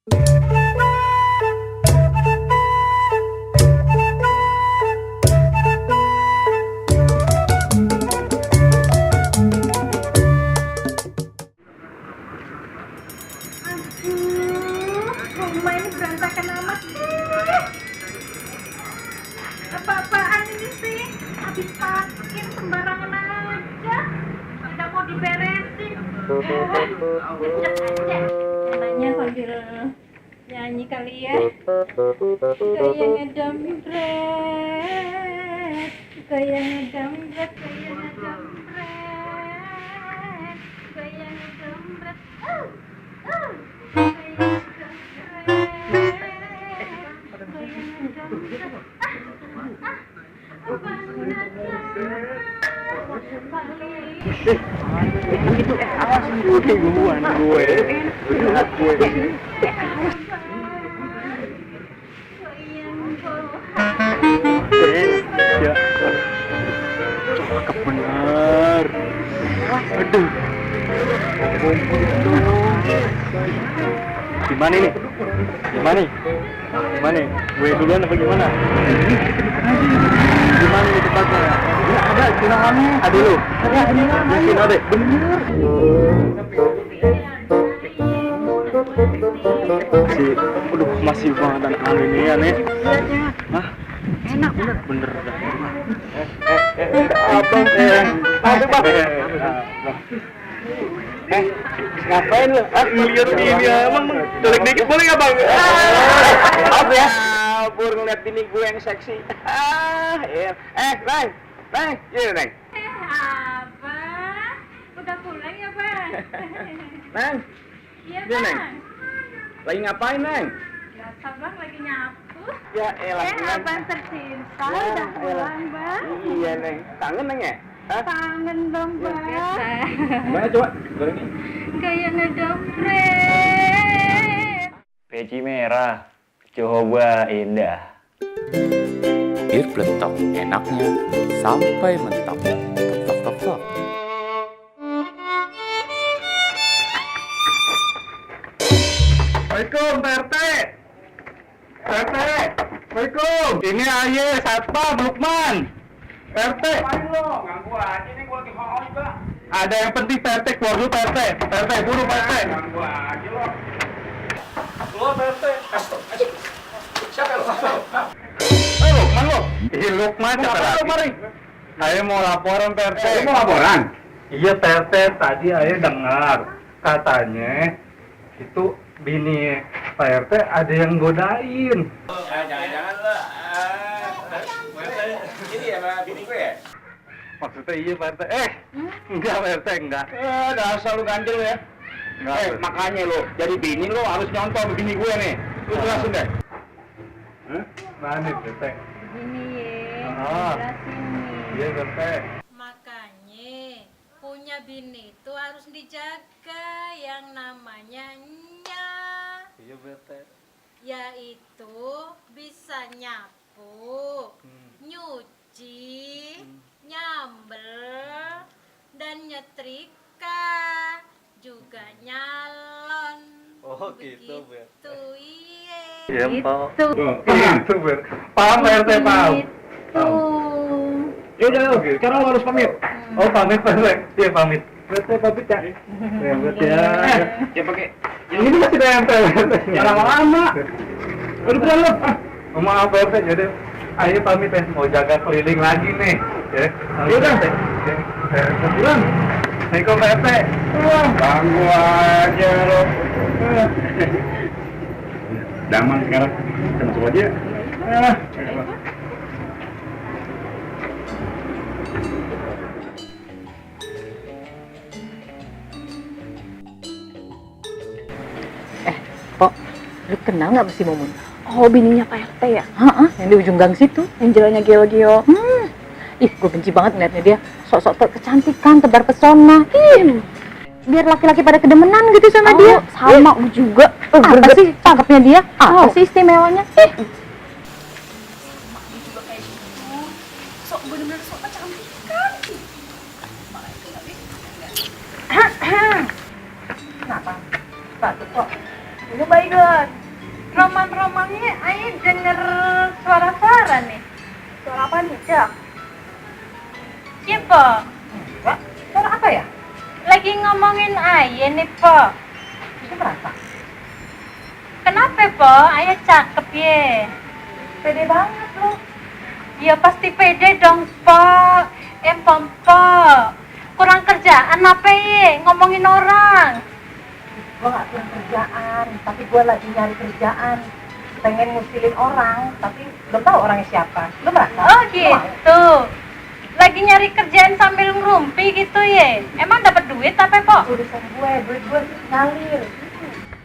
Rumah ini berantakan amat sih. Apa-apaan ini sih? Habis parkir sembarangan aja. Tidak mau diberesin. Becek aja. Nanya sambil nyanyi kali ya. Gaya ngedamret. Gaya ngedamret. Gaya ngedamret. Gaya ngedamret. Awas gue gua lihat gue ya cakep bener. Aduh, gimana nih? Gimana? Gue duluan apa gimana? Gimana nih tempatnya? Ya, ada tunangannya. Ada lu? Ada. Yakin ada? Bener. Masih banget anak ini ya nih. Hah? Enak bener. Abang ngapain lu? Ngeliat ini emang jelek dikit boleh nggak bang? Maaf ya, pur ngeliat bini gue yang seksi. Iya. Neng, iya Neng. Abang, udah pulang ya bang? Neng, Iya iya Neng. bang. Lagi ngapain Neng? Biasa bang lagi nyapu. Ya elah. Abang tercinta udah pulang bang. Iya Neng, kangen Neng ya? Kangen dong bang. Gimana coba? Gorengnya? Kayak ngedamret. Peci merah, coba indah. Bir peletok enaknya sampai mentok. Tok. Assalamualaikum Pak RT. Assalamualaikum. Ini Aye, Satpam, Lukman. Pak RT. Ngapain lo? Ganggu aja nih, gua lagi mau juga. Ada yang penting Pak RT, keluar dulu Pak RT. Pak RT, buru Pak RT. Ganggu aja lo. Keluar Pak RT. Siapa lo? Lukman lo. Lukman, siapa lagi? Mari. Aye mau laporan Pak RT. Mau laporan? Iya Pak RT, tadi Aye dengar katanya itu bini Pak RT ada yang godain. Jangan-jangan lo, ini ya bini gue ya? Maksudnya iya Pak RT. Enggak Pak RT, enggak. Dasar lu ganjil ya. Makanya lo, jadi bini lo harus nyontoh bini gue nih. Lu jelasin deh. Mana Pak RT? Gini ya, Ah. jelasin nih. Iya Pak RT. Makanya punya bini itu harus dijaga yang namanya nya, Iya Pak RT. yaitu bisa nyapu, nyuci, nyambel, dan nyetrika, juga nyalon. Oh, gitu, Bu. Begitu, iya. Iya, Pak. Gitu. Gitu, Ber. Paham Pak RT, paham. Gitu. Ya udah, oke. Sekarang lo harus pamit. Oh, pamit, Pak RT. Iya, pamit. RT pamit ya. Ya, berarti ya. Ya pakai. Ini masih nempel. Ya lama-lama. Udah pulang lo. Maaf Pak RT, jadi ayo pamit ya. Mau jaga keliling lagi nih. Ya. Udah. Pulang. Assalamualaikum Pak RT. Ganggu aja lo. Daman sekarang. Kita masuk aja. Kok, lu kenal nggak si Mumun? Oh, bininya Pak RT ya? Yang di ujung gang situ, yang jalannya geo-geo. Ih, gue benci banget ngeliatnya dia. Sok-sok kecantikan, tebar pesona. Biar laki-laki pada kedemenan gitu sama dia. Sama gue juga. Apa sih cakepnya dia? Apa sih istimewanya? Sok bener-bener sok kecantikan. Kenapa? Batuk kok. Ini Baygon. Roman-romannya Aye denger suara-suara nih. Suara apa nih, Cak? Iya, Po. Pak, suara apa ya? Lagi ngomongin Aye nih, Po. Bisa merasa. Kenapa, Po? Aye cakep ye. Pede banget lu. Ya pasti pede dong, Po. Po. Kurang kerjaan apa ye? Ngomongin orang. Gue gak punya kerjaan, tapi gue lagi nyari kerjaan. Pengen ngusilin orang, tapi belum tahu orangnya siapa. Lu merasa? Oh gitu. Lagi nyari kerjaan sambil ngerumpi gitu ye. Emang dapat duit apa, Po? Urusan duit gue ngalir.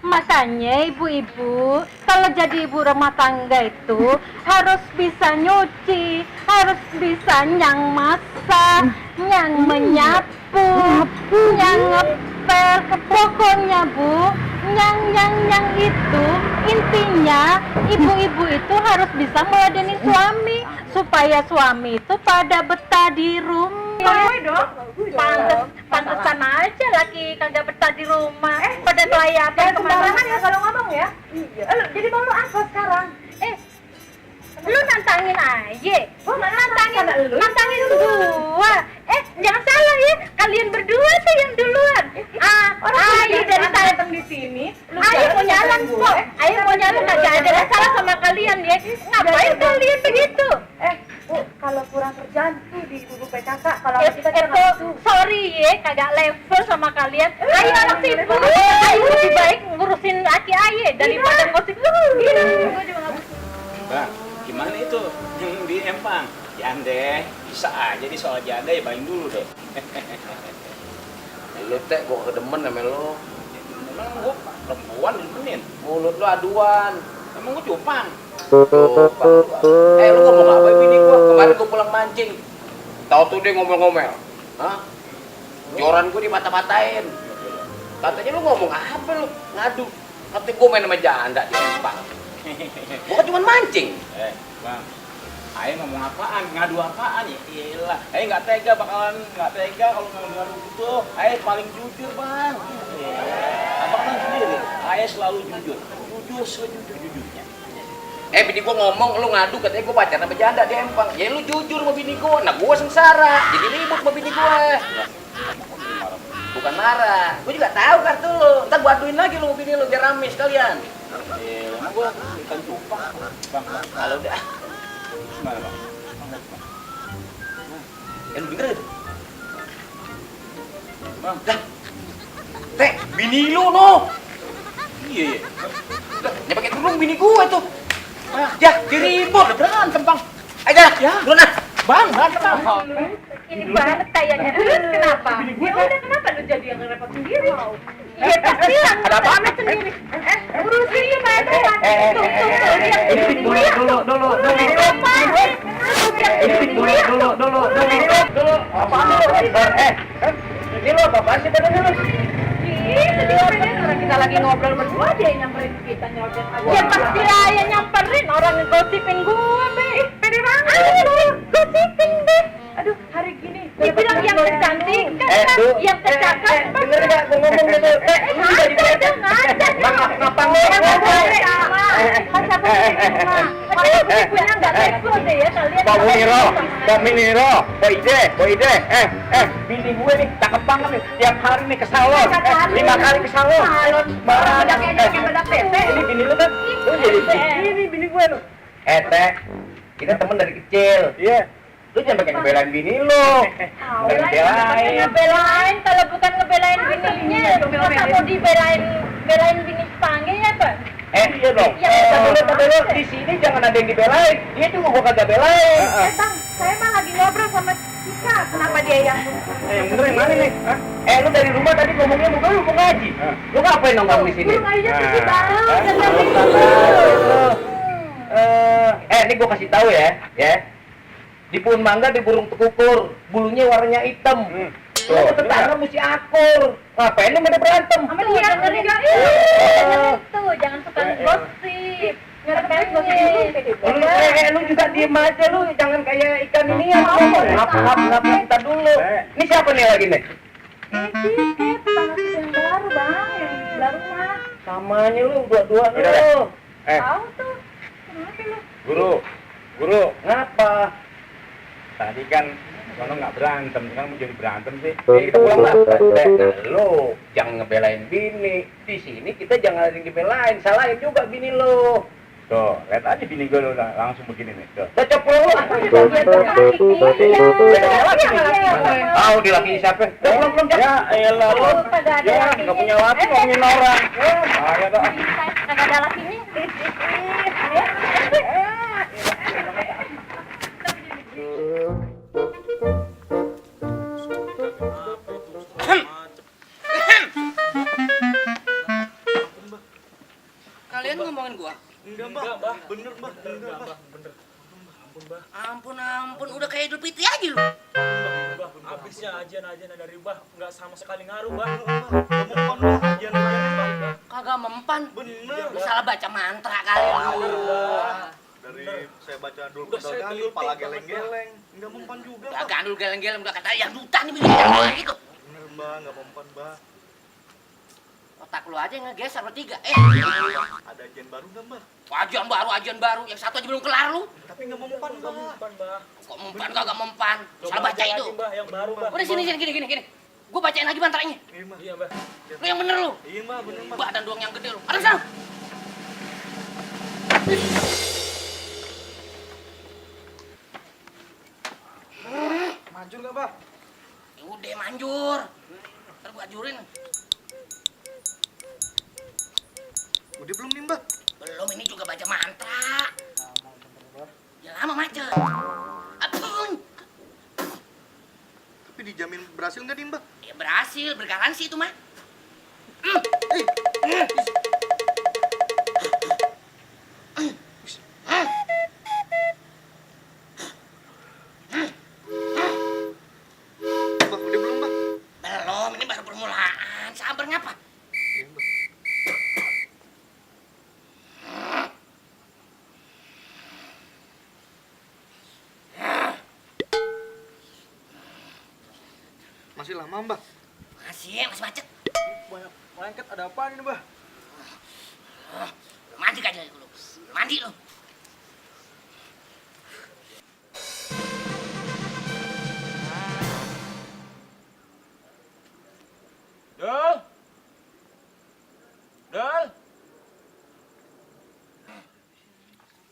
Makanya ibu-ibu kalau jadi ibu rumah tangga itu harus bisa nyuci, harus bisa nyang masak, nyang menyapu, nyang ngepel. Pokoknya Bu, nyang itu intinya ibu-ibu itu harus bisa meladenin suami supaya suami itu pada betah di rumah. Pantesan aja laki kagak betah di rumah. Pada kelayapan Sembarangan ya kalau ngomong ya. Iya. Jadi mau lu apa sekarang? Lu nantangin aja. Gua nggak Nantangin gua. Jangan salah ya, kalian berdua tuh yang duluan. Ayo dari saya datang di sini. Ayo mau nyalon kok. Ayo mau nyalon, kagak ada masalah sama kalian ya. Ngapain kalian begitu? Bu, kalau kurang kerjaan tuh di dulu PKK. Kalau kita Sorry ya, kagak level sama kalian. Ayo anak sibuk. Ayo lebih baik ngurusin laki aye daripada ngosip lu. Gua juga nggak butuh. Bang, gimana itu yang di Empang? Jande, bisa aja di soal jande ya bayang dulu deh. Lu teh gua kedemen sama lu. Emang gua perempuan didemenin. Mulut lu aduan. Emang gua cupang. Lu ngomong apa bini gua? Kemarin gua pulang mancing. Tahu tuh dia ngomel-ngomel. Hah? Joran gua dipatah-patahin. Katanya lu ngomong apa lu? Ngadu. Katanya gua main sama janda di Empang. Gua kan cuma mancing. Bang, Ayo ngomong apaan? Ngadu apaan ya? Iyalah, Ayo nggak tega kalau ngadu gitu. Ayo paling jujur bang. Abang kan sendiri. Ayo selalu jujur sejujur-jujurnya. Bini gua ngomong, lu ngadu katanya gua pacaran sama janda di Empang. Ya lu jujur sama bini gua. Nah gua sengsara, jadi ribut sama bini gua. Bukan marah, gua juga tahu kartu lu. Ntar gua aduin lagi lu sama bini lu biar rame sekalian. Emang gua ikan cupang. Bang, Kalau udah, gimana bang? lu denger itu? Bang, Teh, bini lu no. iya. Dia pakai kerudung bini gua tuh. Ya, diribut. Udah berantem bang. Aja, Ya. dulu nah. Bang, berantem bang. Ini banget kayaknya. Kenapa? Ya udah, kenapa lu jadi yang repot sendiri? Ya pasti lah. Ada apaan? Sendiri. Urusin dia main Dulu. Apaan lu? Ini lu apaan sih pada lu? Tadi orang kita lagi ngobrol berdua dia yang nyamperin kita nyodek aja. Ya pasti lah yang nyamperin orang yang gosipin gua, Be. Pede banget. Gosipin, Be. Aduh, hari gini. Dibilang yang kecantik, yang kecakap. Bener gak gua ngomong gitu? Ngapa Punya nggak level deh ya kalian. Pak Miniro, Pak Ide, bini gue nih cakep banget nih, tiap hari nih ke salon, 5 kali ke salon. Udah kayak pada PT. Ini bini lu kan, lu jadi ini bini gue lu. Teh, kita temen dari kecil. Iya. Lu jangan pakai ngebelain bini lu. Ngebelain. Ngebelain kalau bukan ngebelain bininya, masa mau dibelain bini panggil ya, Pak? Iya dong. Ya, Tapi lu di sini jangan ada yang dibelain. Dia juga gua kagak belain. Bang, saya mah lagi ngobrol sama Cika. Kenapa dia yang Yang bener yang mana nih? Lu dari rumah tadi ngomongnya lu mau ngaji. Lu ngapain nongkrong di sini? aja cuci baru? Ini gua kasih tahu ya. Di pohon mangga di burung tekukur, bulunya warnanya hitam. Lu tetangga mesti akur. Ngapain lu pada berantem? Sama dia tuh, jangan suka gosip. Lu juga diem aja lu, jangan kayak ikan ini ya. Ngap kita dulu. Ini siapa nih lagi nih? Tetangga yang baru, Bang, yang di sebelah rumah. Samanya lu dua-duanya Udah, lu. Tahu tuh. Kenapa lu? Guru, ngapa? Tadi kan sono nggak berantem, sekarang mau jadi berantem sih. Kita pulang lah. Nah, lu jangan ngebelain bini. Di sini kita jangan ada yang dibelain, salahin juga bini lu. Tuh, lihat aja bini gue lu langsung begini nih. Tuh. Cocok pulang lu. Ah, di laki siapa? Belum. Ya, elah lu. Kagak ada Ya, lakinya. nggak punya laki ngomongin orang. Ya, bahaya dah. Kagak ada lakinya. Kalian ngomongin gua? Enggak, Mbah. Bener, Mbah. Enggak, Mbah. Bener. Ampun, Mbah. Ampun, udah kayak Idul Fitri aja lu. Mbah. Habisnya ajian dari Mbah enggak sama sekali ngaruh, Mbah. Mempan, Mbah. Ajian, Mbah. Kagak mempan. Bener. Lu salah baca mantra kali lu. Dari saya baca dulu Udah saya gandul, teliti, pala Mbah. geleng-geleng, nggak mempan juga, Gak Pak. gandul geleng-geleng udah kata yang duta nih begini gitu. Bener, Mbak, nggak mempan, Mbak. Otak lu aja ngegeser bertiga. Ada ajian baru nggak, Mbak? Ajian baru. Yang satu aja belum kelar lu. Tapi nggak mempan, Mbak. Mbah. Kok mempan kagak mempan? Salah baca aja itu. lagi, Mbah, yang baru, Mbah. Udah sini gini. Gua bacain lagi mantranya. Iya, Mbak. Iya, Mbah. Lu yang bener lu. Iya, Mbak, bener, Mbak. Badan doang yang gede lu. Ada sana. Manjur nggak, Mbak? Ya udah manjur. Ntar gua ajurin. Udah belum nih, Mbak? Belum, ini juga baca mantra. Ya lama macet. Apun. Tapi dijamin berhasil nggak nih, Mbak? Ya berhasil, bergaransi itu mah. Mbak, udah belum, Mbak? Belum, ini baru permulaan. Sabar ngapa? Iya, Mbak. Masih lama, Mbak? Masih macet. Banyak lengket, ada apa ini, Mbak? Mandi aja dulu. Mandi lu.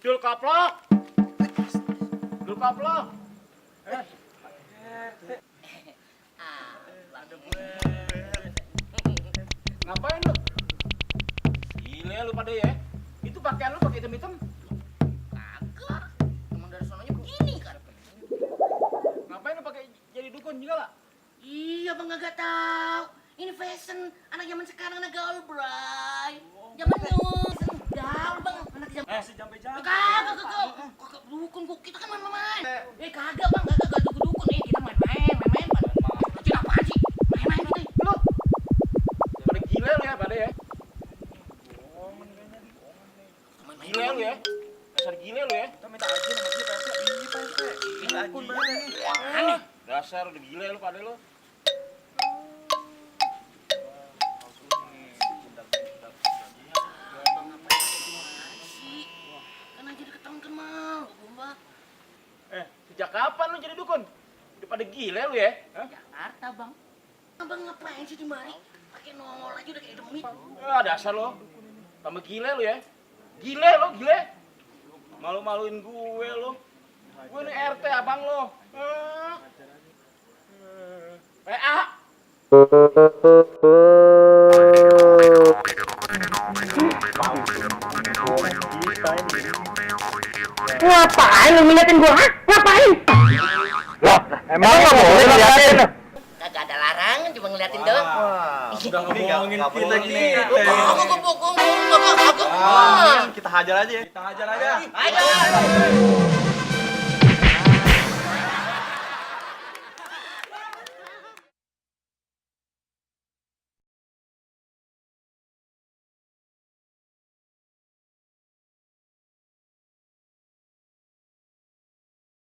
Dul kaplok. Ngapain lu? Gile lu pada ya. Itu pakaian lu pakai hitam-hitam. Kagak. Emang dari sononya begini kan. Ngapain lu pakai jadi dukun juga lah? Iya, Bang kagak tahu. Ini fashion anak zaman sekarang, anak gaul, bray. Zaman new. Gaul, Bang, anak zaman. Kagak. Kagak dukun kok. Kita kan main-main. Kagak, Bang, kagak dukun nih. Kita main-main, Bang. Lagi apaan sih? Main-main gitu. Lu. Pada gile lu ya, pada ya. Main-main Gile lu ya. Dasar gile lu ya. Kita minta aja sama dia, Pak. Iya, Pak. Dukun banget. Aneh. Dasar udah gile lu pada lu. Bang, ngapain gimana sih? Kan aja deket tahun kenal, Bang. Sejak kapan lu jadi dukun? Udah pada gile lu ya? Hah? Jakarta, Bang. Abang ngapain sih di mari? Pakai nongol aja udah kayak demi. Dasar lo. Tambah gile lu ya. Gile lo, gile. Malu-maluin gue lo. Gue nih RT abang lo. PA. Ngapain lu ngeliatin gua? Hah? Ngapain? Loh, emang nggak boleh liatin? Kagak ada larangan, cuma ngeliatin doang. Udah ngomongin kita gini. Kagak. Kita hajar aja ya. Ayo.